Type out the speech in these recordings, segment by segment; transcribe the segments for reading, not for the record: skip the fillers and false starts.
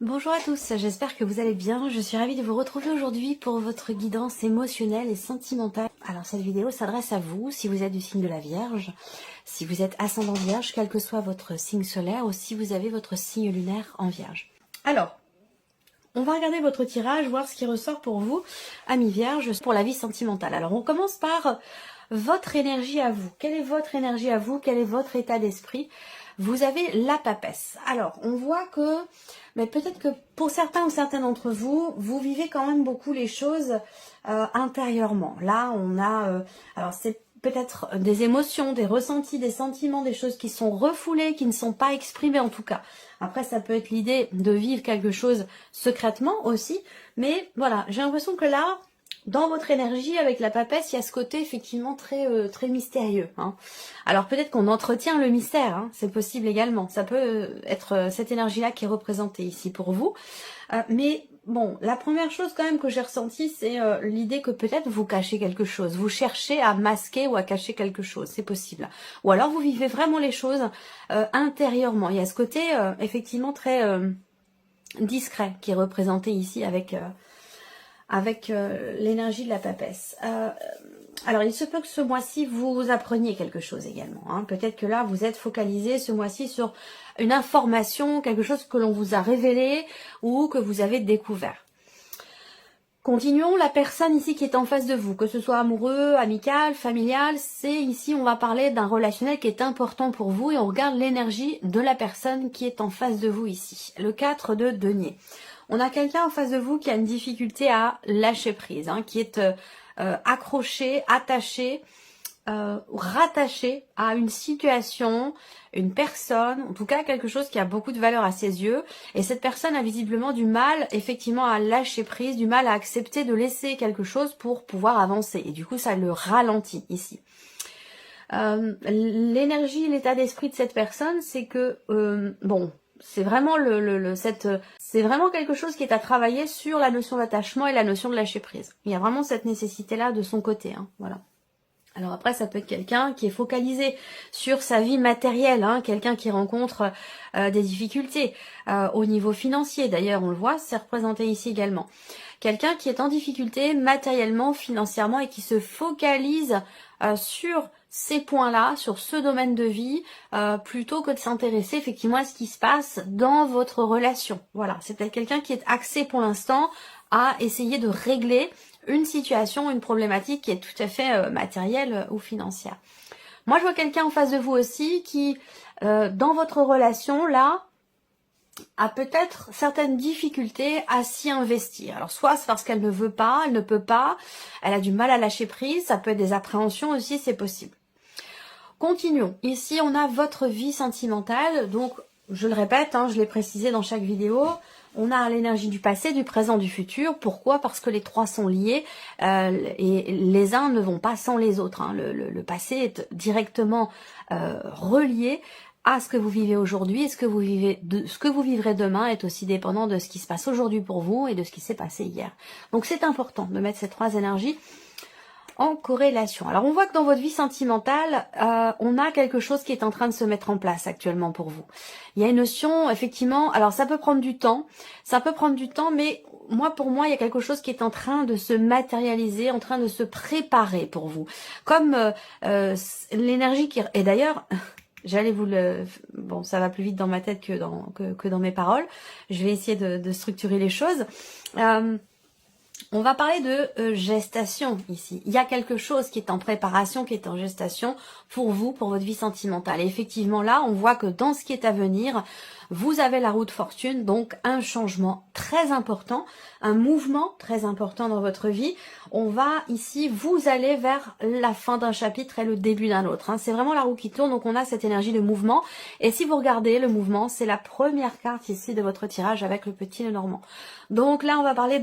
Bonjour à tous, j'espère que vous allez bien. Je suis ravie de vous retrouver aujourd'hui pour votre guidance émotionnelle et sentimentale. Alors cette vidéo s'adresse à vous, si vous êtes du signe de la Vierge, si vous êtes ascendant Vierge, quel que soit votre signe solaire, ou si vous avez votre signe lunaire en Vierge. Alors, on va regarder votre tirage, voir ce qui ressort pour vous, amis Vierge, pour la vie sentimentale. Alors on commence par votre énergie à vous. Quelle est votre énergie à vous? Quel est votre état d'esprit? Vous avez la papesse. Alors, on voit que, mais peut-être que pour certains ou certaines d'entre vous, vous vivez quand même beaucoup les choses intérieurement. Là, on a, alors c'est peut-être des émotions, des ressentis, des sentiments, des choses qui sont refoulées, qui ne sont pas exprimées en tout cas. Après, ça peut être l'idée de vivre quelque chose secrètement aussi, mais voilà, j'ai l'impression que là, dans votre énergie, avec la papesse, il y a ce côté effectivement très mystérieux. Hein. Alors peut-être qu'on entretient le mystère, hein, c'est possible également. Ça peut être cette énergie-là qui est représentée ici pour vous. Mais bon, la première chose quand même que j'ai ressentie, c'est l'idée que peut-être vous cachez quelque chose. Vous cherchez à masquer ou à cacher quelque chose, c'est possible. Ou alors vous vivez vraiment les choses intérieurement. Il y a ce côté effectivement très discret qui est représenté ici avec l'énergie de la papesse. Alors, il se peut que ce mois-ci, vous appreniez quelque chose également. Hein. Peut-être que là, vous êtes focalisé ce mois-ci sur une information, quelque chose que l'on vous a révélé ou que vous avez découvert. Continuons, la personne ici qui est en face de vous, que ce soit amoureux, amical, familial, c'est ici, on va parler d'un relationnel qui est important pour vous et on regarde l'énergie de la personne qui est en face de vous ici. Le 4 de denier. On a quelqu'un en face de vous qui a une difficulté à lâcher prise, hein, qui est accroché, attaché, rattaché à une situation, une personne, en tout cas quelque chose qui a beaucoup de valeur à ses yeux. Et cette personne a visiblement du mal, effectivement, à lâcher prise, du mal à accepter de laisser quelque chose pour pouvoir avancer. Et du coup, ça le ralentit ici. L'énergie, l'état d'esprit de cette personne, c'est que, bon, c'est vraiment c'est vraiment quelque chose qui est à travailler sur la notion d'attachement et la notion de lâcher prise. Il y a vraiment cette nécessité-là de son côté, hein, voilà. Alors après, ça peut être quelqu'un qui est focalisé sur sa vie matérielle, hein, quelqu'un qui rencontre des difficultés au niveau financier. D'ailleurs, on le voit, c'est représenté ici également. Quelqu'un qui est en difficulté matériellement, financièrement et qui se focalise sur ces points-là, sur ce domaine de vie, plutôt que de s'intéresser effectivement à ce qui se passe dans votre relation. Voilà, c'est peut-être quelqu'un qui est axé pour l'instant à essayer de régler une situation, une problématique qui est tout à fait matérielle ou financière. Moi, je vois quelqu'un en face de vous aussi qui, dans votre relation, là, a peut-être certaines difficultés à s'y investir. Alors, soit c'est parce qu'elle ne veut pas, elle ne peut pas, elle a du mal à lâcher prise, ça peut être des appréhensions aussi, c'est possible. Continuons. Ici, on a votre vie sentimentale, donc, je le répète, hein, je l'ai précisé dans chaque vidéo, on a l'énergie du passé, du présent, du futur. Pourquoi? Parce que les trois sont liés et les uns ne vont pas sans les autres. Hein. Le passé est directement relié à ce que vous vivez aujourd'hui et ce que vous vivrez demain est aussi dépendant de ce qui se passe aujourd'hui pour vous et de ce qui s'est passé hier. Donc c'est important de mettre ces trois énergies en corrélation. Alors on voit que dans votre vie sentimentale, on a quelque chose qui est en train de se mettre en place actuellement pour vous. Il y a une notion, effectivement, alors ça peut prendre du temps, mais pour moi, il y a quelque chose qui est en train de se matérialiser, en train de se préparer pour vous. Comme l'énergie qui... Et d'ailleurs... J'allais vous le... Bon, ça va plus vite dans ma tête que dans mes paroles. Je vais essayer de structurer les choses. On va parler de gestation ici. Il y a quelque chose qui est en préparation, qui est en gestation pour vous, pour votre vie sentimentale. Et effectivement, là, on voit que dans ce qui est à venir, vous avez la roue de fortune, donc un changement très important, un mouvement très important dans votre vie. On va ici, vous allez vers la fin d'un chapitre et le début d'un autre. Hein. C'est vraiment la roue qui tourne, donc on a cette énergie de mouvement. Et si vous regardez le mouvement, c'est la première carte ici de votre tirage avec le petit Lenormand. Donc là, on va parler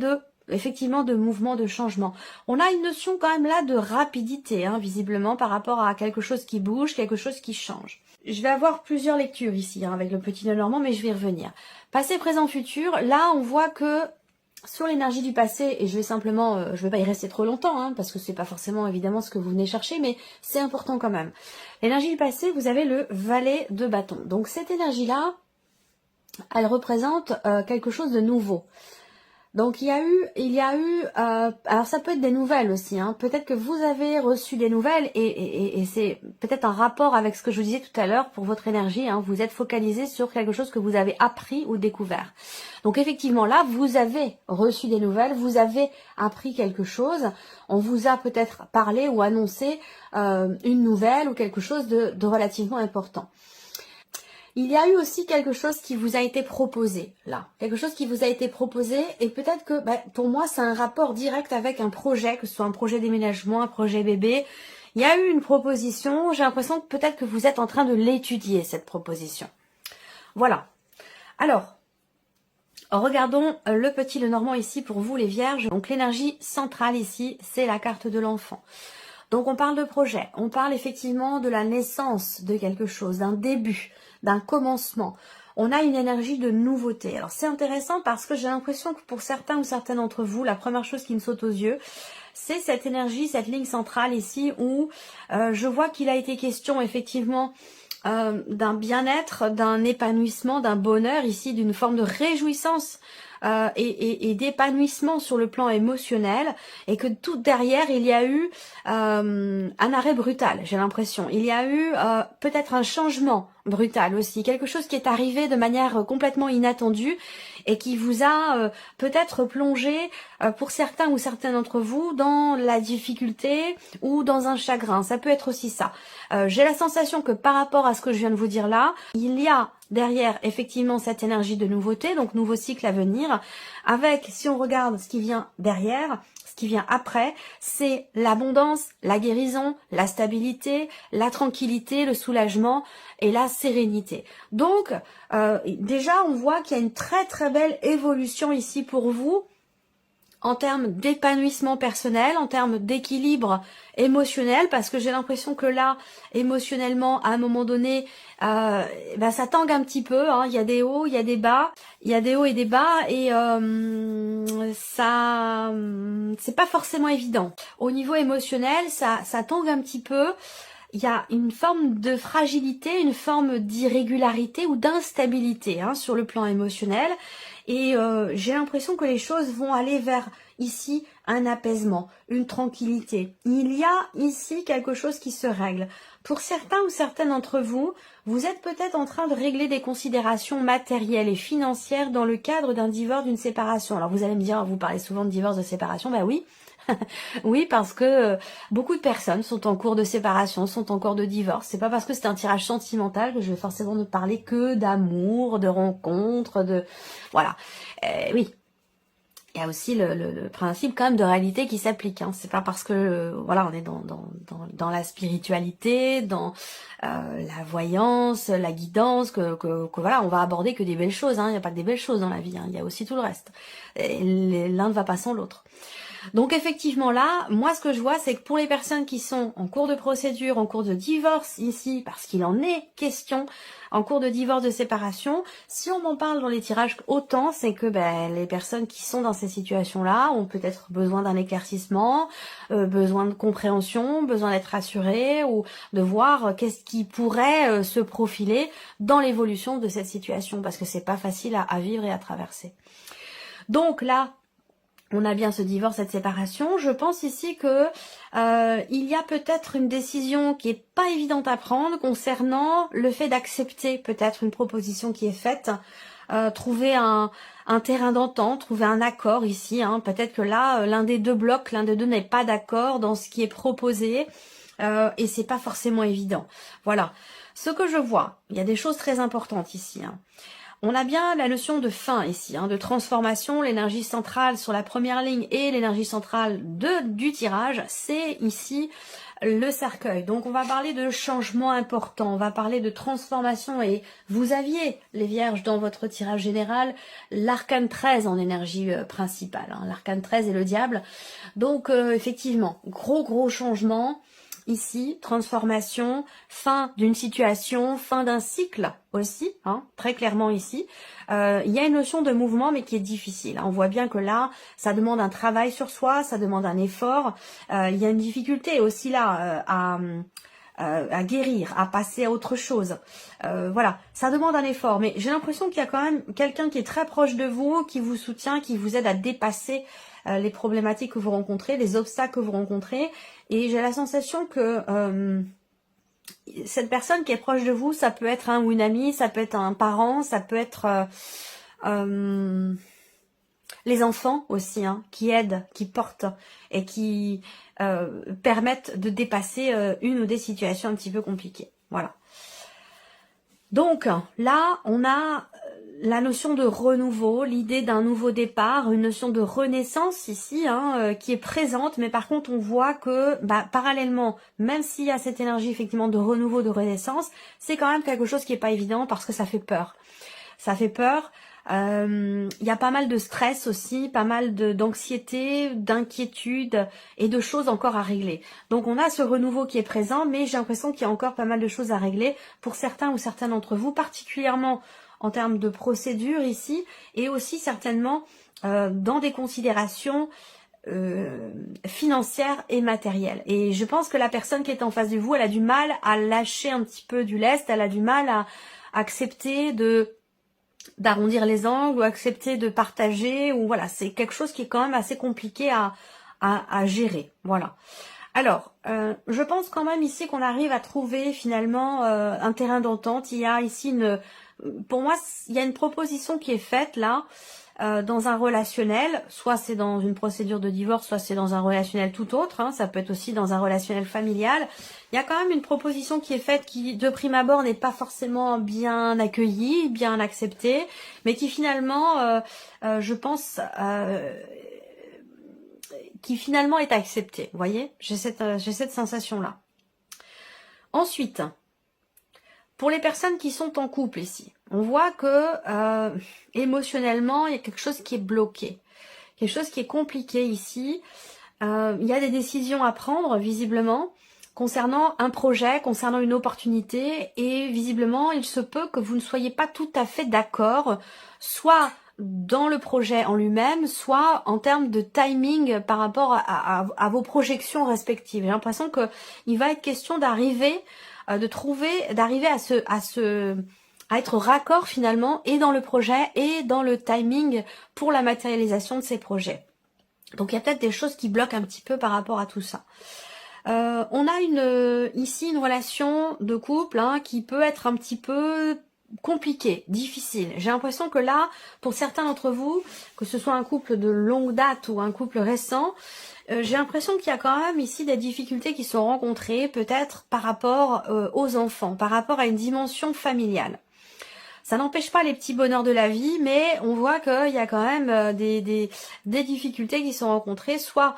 effectivement de mouvement, de changement. On a une notion quand même là de rapidité, hein, visiblement, par rapport à quelque chose qui bouge, quelque chose qui change. Je vais avoir plusieurs lectures ici, hein, avec le petit Lenormand, mais je vais y revenir. Passé, présent, futur, là on voit que sur l'énergie du passé, et je vais simplement, je vais pas y rester trop longtemps, hein, parce que c'est pas forcément évidemment ce que vous venez chercher, mais c'est important quand même. L'énergie du passé, vous avez le valet de bâton. Donc cette énergie-là, elle représente quelque chose de nouveau. Donc il y a eu, alors ça peut être des nouvelles aussi, hein. Peut-être que vous avez reçu des nouvelles et c'est peut-être un rapport avec ce que je vous disais tout à l'heure pour votre énergie, hein. Vous êtes focalisé sur quelque chose que vous avez appris ou découvert. Donc effectivement là, vous avez reçu des nouvelles, vous avez appris quelque chose, on vous a peut-être parlé ou annoncé une nouvelle ou quelque chose de relativement important. Il y a eu aussi quelque chose qui vous a été proposé, là. Quelque chose qui vous a été proposé et peut-être que, pour moi, c'est un rapport direct avec un projet, que ce soit un projet déménagement, un projet bébé. Il y a eu une proposition, j'ai l'impression que peut-être que vous êtes en train de l'étudier, cette proposition. Voilà. Alors, regardons le petit Lenormand ici pour vous, les vierges. Donc, l'énergie centrale ici, c'est la carte de l'enfant. Donc, on parle de projet. On parle effectivement de la naissance de quelque chose, d'un début, d'un commencement. On a une énergie de nouveauté. Alors, c'est intéressant parce que j'ai l'impression que pour certains ou certaines d'entre vous, la première chose qui me saute aux yeux, c'est cette énergie, cette ligne centrale ici où je vois qu'il a été question effectivement d'un bien-être, d'un épanouissement, d'un bonheur ici, d'une forme de réjouissance et d'épanouissement sur le plan émotionnel, et que tout derrière il y a eu un arrêt brutal, j'ai l'impression. Il y a eu peut-être un changement brutal aussi, quelque chose qui est arrivé de manière complètement inattendue et qui vous a peut-être plongé pour certains ou certaines d'entre vous dans la difficulté ou dans un chagrin. Ça peut être aussi ça. J'ai la sensation que par rapport à ce que je viens de vous dire là, il y a derrière effectivement cette énergie de nouveauté, donc nouveau cycle à venir, avec, si on regarde ce qui vient derrière, ce qui vient après, c'est l'abondance, la guérison, la stabilité, la tranquillité, le soulagement et la sérénité. Donc, déjà, on voit qu'il y a une très très belle évolution ici pour vous, en termes d'épanouissement personnel, en termes d'équilibre émotionnel, parce que j'ai l'impression que là, émotionnellement, à un moment donné, ça tangue un petit peu, hein. Il y a des hauts, il y a des bas, il y a des hauts et des bas, et ça, c'est pas forcément évident. Au niveau émotionnel, ça tangue un petit peu. Il y a une forme de fragilité, une forme d'irrégularité ou d'instabilité sur le plan émotionnel. Et j'ai l'impression que les choses vont aller vers ici un apaisement, une tranquillité. Il y a ici quelque chose qui se règle. Pour certains ou certaines d'entre vous, vous êtes peut-être en train de régler des considérations matérielles et financières dans le cadre d'un divorce, d'une séparation. Alors vous allez me dire, vous parlez souvent de divorce, de séparation, ben oui. Oui, parce que beaucoup de personnes sont en cours de séparation, sont en cours de divorce. C'est pas parce que c'est un tirage sentimental que je vais forcément ne parler que d'amour, de rencontres, de... Voilà. Oui. Il y a aussi le principe quand même de réalité qui s'applique. C'est pas parce que voilà, on est dans la spiritualité, dans la voyance, la guidance, que voilà, on va aborder que des belles choses. Il n'y a pas que des belles choses dans la vie. Il y a aussi tout le reste. L'un ne va pas sans l'autre. Donc effectivement là, moi ce que je vois, c'est que pour les personnes qui sont en cours de procédure, en cours de divorce ici, parce qu'il en est question, en cours de divorce, de séparation, si on m'en parle dans les tirages autant, c'est que les personnes qui sont dans ces situations-là ont peut-être besoin d'un éclaircissement, besoin de compréhension, besoin d'être rassurées ou de voir qu'est-ce qui pourrait se profiler dans l'évolution de cette situation, parce que c'est pas facile à vivre et à traverser. Donc là, on a bien ce divorce, cette séparation. Je pense ici que il y a peut-être une décision qui est pas évidente à prendre concernant le fait d'accepter peut-être une proposition qui est faite, trouver un terrain d'entente, trouver un accord ici. Peut-être que là, l'un des deux blocs, l'un des deux n'est pas d'accord dans ce qui est proposé et c'est pas forcément évident. Voilà. Ce que je vois, il y a des choses très importantes ici. On a bien la notion de fin ici, de transformation, l'énergie centrale sur la première ligne et l'énergie centrale du tirage, c'est ici le cercueil. Donc on va parler de changement important, on va parler de transformation et vous aviez, les vierges, dans votre tirage général, l'arcane 13 en énergie principale. L'arcane 13 est le diable. Donc effectivement, gros changement. Ici, transformation, fin d'une situation, fin d'un cycle aussi, très clairement ici. Il y a une notion de mouvement mais qui est difficile. On voit bien que là, ça demande un travail sur soi, ça demande un effort. Il y a une difficulté aussi là à guérir, à passer à autre chose. Voilà, ça demande un effort, mais j'ai l'impression qu'il y a quand même quelqu'un qui est très proche de vous, qui vous soutient, qui vous aide à dépasser les problématiques que vous rencontrez, les obstacles que vous rencontrez, et j'ai la sensation que cette personne qui est proche de vous, ça peut être un ou une amie, ça peut être un parent, ça peut être les enfants aussi, hein, qui aident, qui portent et qui permettent de dépasser une ou des situations un petit peu compliquées. Voilà. Donc là, on a la notion de renouveau, l'idée d'un nouveau départ, une notion de renaissance ici, hein, qui est présente, mais par contre on voit que parallèlement, même s'il y a cette énergie effectivement de renouveau, de renaissance, c'est quand même quelque chose qui est pas évident parce que ça fait peur. Ça fait peur. Il y a pas mal de stress aussi, pas mal d'anxiété, d'inquiétude et de choses encore à régler. Donc on a ce renouveau qui est présent, mais j'ai l'impression qu'il y a encore pas mal de choses à régler pour certains ou certaines d'entre vous, particulièrement en termes de procédure ici, et aussi certainement dans des considérations financières et matérielles. Et je pense que la personne qui est en face de vous, elle a du mal à lâcher un petit peu du lest, elle a du mal à accepter d'arrondir les angles ou accepter de partager, ou voilà, c'est quelque chose qui est quand même assez compliqué à gérer. Voilà. Alors, je pense quand même ici qu'on arrive à trouver finalement un terrain d'entente. Il y a ici pour moi, il y a une proposition qui est faite là, dans un relationnel, soit c'est dans une procédure de divorce, soit c'est dans un relationnel tout autre, hein, ça peut être aussi dans un relationnel familial. Il y a quand même une proposition qui est faite qui, de prime abord, n'est pas forcément bien accueillie, bien acceptée, mais qui finalement, je pense, qui finalement est acceptée. Vous voyez, j'ai cette sensation-là. Ensuite, pour les personnes qui sont en couple ici, on voit que émotionnellement, il y a quelque chose qui est bloqué. Quelque chose qui est compliqué ici. Il y a des décisions à prendre, visiblement, concernant un projet, concernant une opportunité, et visiblement, il se peut que vous ne soyez pas tout à fait d'accord, soit dans le projet en lui-même, soit en termes de timing par rapport à vos projections respectives. J'ai l'impression qu'il va être question d'arriver à être raccord finalement et dans le projet et dans le timing pour la matérialisation de ces projets. Donc il y a peut-être des choses qui bloquent un petit peu par rapport à tout ça. On a ici une relation de couple qui peut être un petit peu compliquée, difficile. J'ai l'impression que là, pour certains d'entre vous, que ce soit un couple de longue date ou un couple récent, j'ai l'impression qu'il y a quand même ici des difficultés qui sont rencontrées, peut-être par rapport aux enfants, par rapport à une dimension familiale. Ça n'empêche pas les petits bonheurs de la vie, mais on voit qu'il y a quand même des difficultés qui sont rencontrées, soit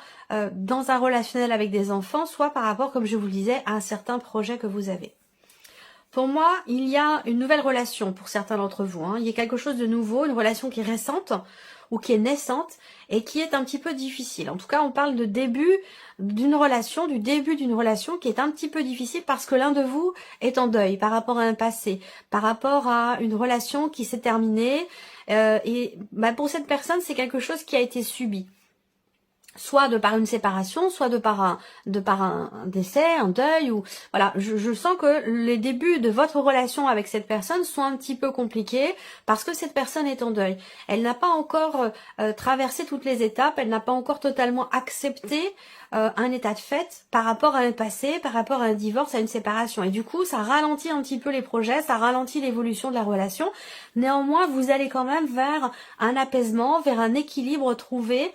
dans un relationnel avec des enfants, soit par rapport, comme je vous le disais, à un certain projet que vous avez. Pour moi, il y a une nouvelle relation pour certains d'entre vous. Il y a quelque chose de nouveau, une relation qui est récente ou qui est naissante et qui est un petit peu difficile. En tout cas, on parle de début d'une relation, du début d'une relation qui est un petit peu difficile parce que l'un de vous est en deuil par rapport à un passé, par rapport à une relation qui s'est terminée. Et pour cette personne, c'est quelque chose qui a été subi. Soit de par une séparation, soit de par un décès, un deuil, ou voilà. Je sens que les débuts de votre relation avec cette personne sont un petit peu compliqués parce que cette personne est en deuil. Elle n'a pas encore traversé toutes les étapes, elle n'a pas encore totalement accepté un état de fait par rapport à un passé, par rapport à un divorce, à une séparation. Et du coup, ça ralentit un petit peu les projets, ça ralentit l'évolution de la relation. Néanmoins, vous allez quand même vers un apaisement, vers un équilibre trouvé.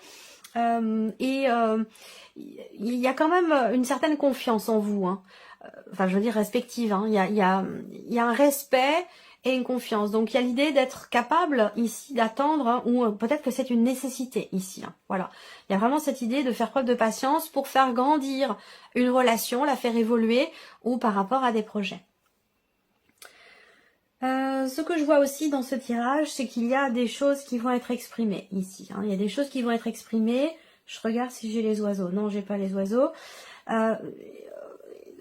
Il y a quand même une certaine confiance en vous, enfin je veux dire respective, il y a un respect et une confiance, donc il y a l'idée d'être capable ici d'attendre, ou peut-être que c'est une nécessité ici, voilà, il y a vraiment cette idée de faire preuve de patience pour faire grandir une relation, la faire évoluer, ou par rapport à des projets. Ce que je vois aussi dans ce tirage, c'est qu'il y a des choses qui vont être exprimées ici. Il y a des choses qui vont être exprimées. Je regarde si j'ai les oiseaux. Non, j'ai pas les oiseaux.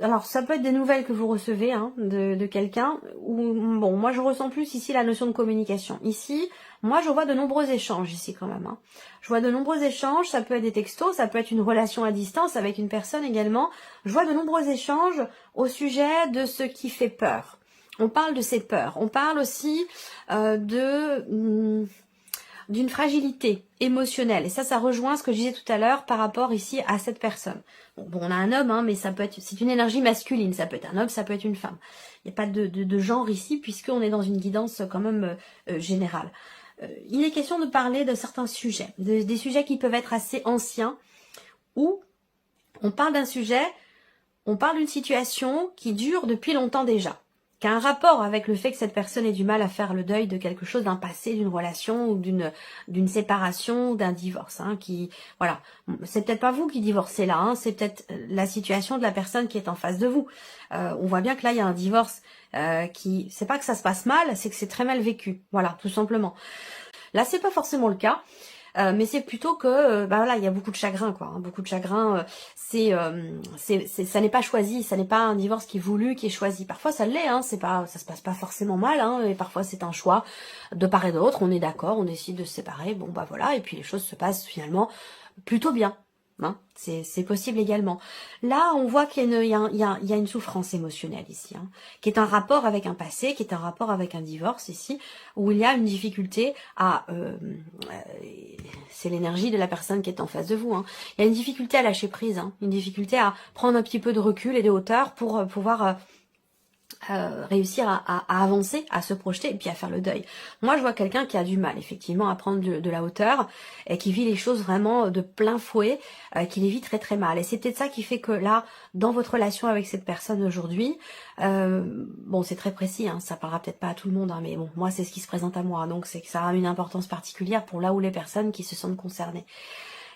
alors ça peut être des nouvelles que vous recevez hein, de quelqu'un, ou bon, moi je ressens plus ici la notion de communication. Ici, moi je vois de nombreux échanges ici quand même. Hein. Je vois de nombreux échanges, ça peut être des textos, ça peut être une relation à distance avec une personne également. Je vois de nombreux échanges au sujet de ce qui fait peur. On parle de ces peurs, on parle aussi d'une fragilité émotionnelle. Et ça rejoint ce que je disais tout à l'heure par rapport ici à cette personne. Bon, on a un homme, hein, mais ça peut être, c'est une énergie masculine. Ça peut être un homme, ça peut être une femme. Il n'y a pas de genre ici, puisqu'on est dans une guidance quand même générale. Il est question de parler de certains sujets, des sujets qui peuvent être assez anciens, où on parle d'un sujet, on parle d'une situation qui dure depuis longtemps déjà, qui a un rapport avec le fait que cette personne ait du mal à faire le deuil de quelque chose, d'un passé, d'une relation ou d'une séparation, d'un divorce. Hein, voilà, c'est peut-être pas vous qui divorcez là, hein, c'est peut-être la situation de la personne qui est en face de vous. On voit bien que là il y a un divorce c'est pas que ça se passe mal, c'est que c'est très mal vécu. Voilà, tout simplement. Là c'est pas forcément le cas. Mais c'est plutôt que voilà, il y a beaucoup de chagrin quoi, hein, beaucoup de chagrin. Ça n'est pas choisi, ça n'est pas un divorce qui est voulu, qui est choisi. Parfois ça l'est, hein, ça se passe pas forcément mal, hein, et parfois c'est un choix de part et d'autre. On est d'accord, on décide de se séparer, bon bah voilà, et puis les choses se passent finalement plutôt bien. Hein, c'est possible également. Là, on voit qu'il y a une souffrance émotionnelle ici, hein, qui est un rapport avec un passé, qui est un rapport avec un divorce ici, où il y a une difficulté à... c'est l'énergie de la personne qui est en face de vous. Hein. Il y a une difficulté à lâcher prise, hein, une difficulté à prendre un petit peu de recul et de hauteur pour pouvoir... réussir à avancer, à se projeter et puis à faire le deuil. Moi je vois quelqu'un qui a du mal effectivement à prendre de la hauteur et qui vit les choses vraiment de plein fouet, qui les vit très très mal. Et c'est peut-être ça qui fait que là, dans votre relation avec cette personne aujourd'hui, bon c'est très précis, hein, ça parlera peut-être pas à tout le monde, hein, mais bon moi c'est ce qui se présente à moi, donc c'est que ça a une importance particulière pour là où les personnes qui se sentent concernées.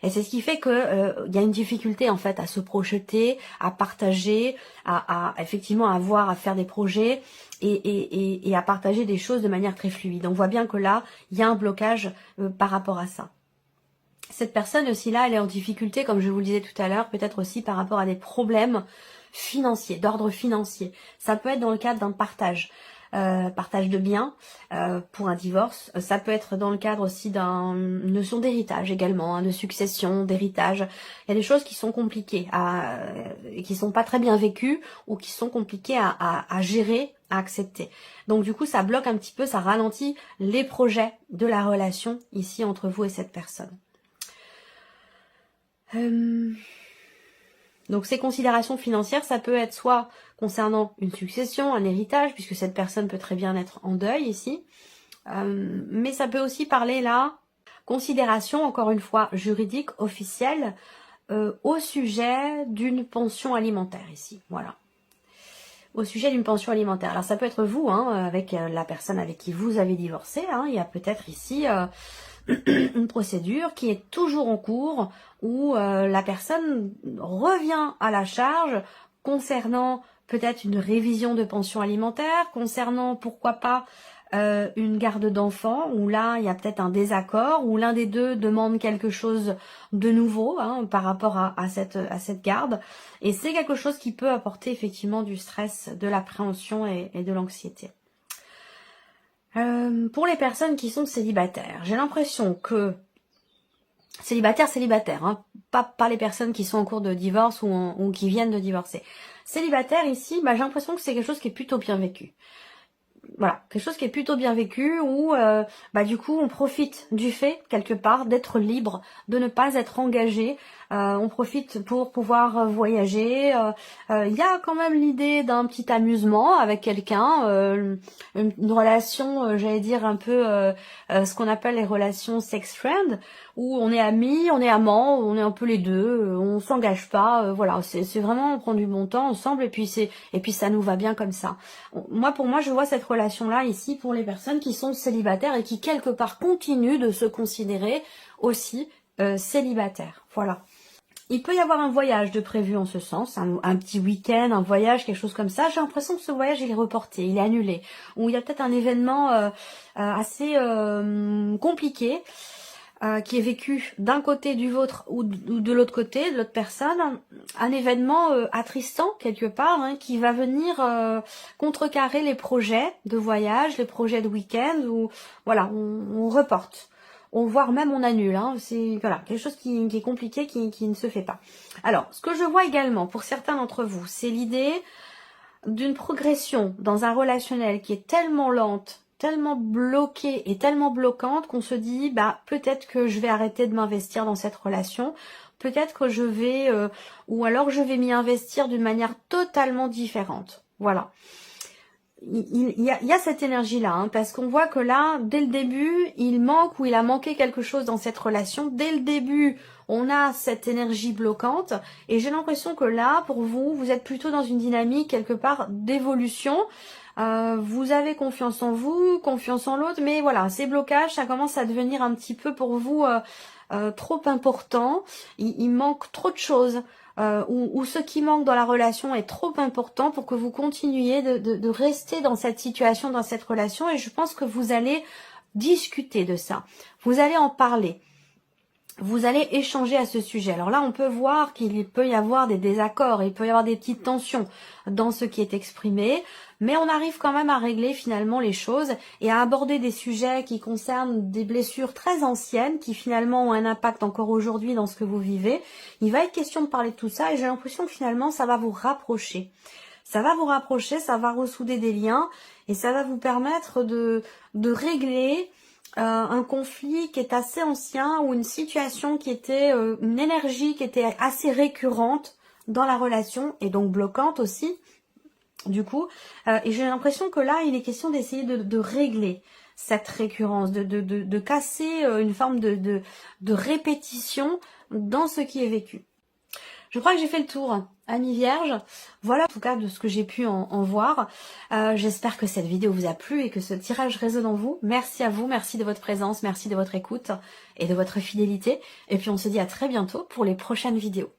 Et c'est ce qui fait que y a une difficulté en fait à se projeter, à partager, à effectivement à faire des projets et à partager des choses de manière très fluide. On voit bien que là, il y a un blocage par rapport à ça. Cette personne aussi là, elle est en difficulté, comme je vous le disais tout à l'heure, peut-être aussi par rapport à des problèmes financiers, d'ordre financier. Ça peut être dans le cadre d'un partage. Partage de biens pour un divorce. Ça peut être dans le cadre aussi d'une notion d'héritage également, hein, de succession, d'héritage. Il y a des choses qui sont compliquées, qui sont pas très bien vécues ou qui sont compliquées à gérer, à accepter. Donc du coup, ça bloque un petit peu, ça ralentit les projets de la relation ici entre vous et cette personne. Donc ces considérations financières, ça peut être soit concernant une succession, un héritage, puisque cette personne peut très bien être en deuil ici, mais ça peut aussi parler là, considération, encore une fois, juridique, officielle, au sujet d'une pension alimentaire ici, voilà. Au sujet d'une pension alimentaire. Alors ça peut être vous, hein, avec la personne avec qui vous avez divorcé, hein, il y a peut-être ici... une procédure qui est toujours en cours où la personne revient à la charge concernant peut-être une révision de pension alimentaire, concernant pourquoi pas une garde d'enfants, où là il y a peut-être un désaccord, où l'un des deux demande quelque chose de nouveau hein, par rapport à cette garde, et c'est quelque chose qui peut apporter effectivement du stress, de l'appréhension et de l'anxiété. Pour les personnes qui sont célibataires, j'ai l'impression que célibataire, hein, pas les personnes qui sont en cours de divorce ou qui viennent de divorcer. Célibataire ici, j'ai l'impression que c'est quelque chose qui est plutôt bien vécu. Voilà, quelque chose qui est plutôt bien vécu où du coup on profite du fait quelque part d'être libre, de ne pas être engagé. On profite pour pouvoir voyager. Il y a quand même l'idée d'un petit amusement avec quelqu'un, une relation, j'allais dire un peu ce qu'on appelle les relations sex friend, où on est amis, on est amants, on est un peu les deux, on s'engage pas. Voilà, c'est vraiment on prend du bon temps ensemble et puis ça nous va bien comme ça. Pour moi, je vois cette relation-là ici pour les personnes qui sont célibataires et qui quelque part continuent de se considérer aussi célibataires. Voilà. Il peut y avoir un voyage de prévu en ce sens, un petit week-end, un voyage, quelque chose comme ça. J'ai l'impression que ce voyage il est reporté, il est annulé. Ou il y a peut-être un événement assez compliqué qui est vécu d'un côté du vôtre ou de l'autre côté, de l'autre personne, un événement attristant quelque part, hein, qui va venir contrecarrer les projets de voyage, les projets de week-end, ou voilà, on reporte. Voire même on annule, hein. C'est voilà, quelque chose qui est compliqué, qui ne se fait pas. Alors, ce que je vois également pour certains d'entre vous, c'est l'idée d'une progression dans un relationnel qui est tellement lente, tellement bloquée et tellement bloquante qu'on se dit bah peut-être que je vais arrêter de m'investir dans cette relation, peut-être que je vais ou alors je vais m'y investir d'une manière totalement différente. Voilà. Il y a cette énergie-là, hein, parce qu'on voit que là, dès le début, il manque ou il a manqué quelque chose dans cette relation. Dès le début, on a cette énergie bloquante, et j'ai l'impression que là, pour vous, vous êtes plutôt dans une dynamique quelque part d'évolution. Vous avez confiance en vous, confiance en l'autre, mais voilà, ces blocages, ça commence à devenir un petit peu pour vous trop important. Il manque trop de choses. Ou ce qui manque dans la relation est trop important pour que vous continuiez de rester dans cette situation, dans cette relation, et je pense que vous allez discuter de ça, vous allez en parler, vous allez échanger à ce sujet. Alors là, on peut voir qu'il peut y avoir des désaccords, il peut y avoir des petites tensions dans ce qui est exprimé, mais on arrive quand même à régler finalement les choses et à aborder des sujets qui concernent des blessures très anciennes qui finalement ont un impact encore aujourd'hui dans ce que vous vivez. Il va être question de parler de tout ça et j'ai l'impression que finalement ça va vous rapprocher. Ça va vous rapprocher, ça va ressouder des liens et ça va vous permettre de régler un conflit qui est assez ancien ou une situation qui était, une énergie qui était assez récurrente dans la relation et donc bloquante aussi, du coup. Et j'ai l'impression que là, il est question d'essayer de régler cette récurrence, de casser une forme de répétition dans ce qui est vécu. Je crois que j'ai fait le tour, Amis Vierge. Voilà en tout cas de ce que j'ai pu en voir. J'espère que cette vidéo vous a plu et que ce tirage résonne en vous. Merci à vous, merci de votre présence, merci de votre écoute et de votre fidélité. Et puis on se dit à très bientôt pour les prochaines vidéos.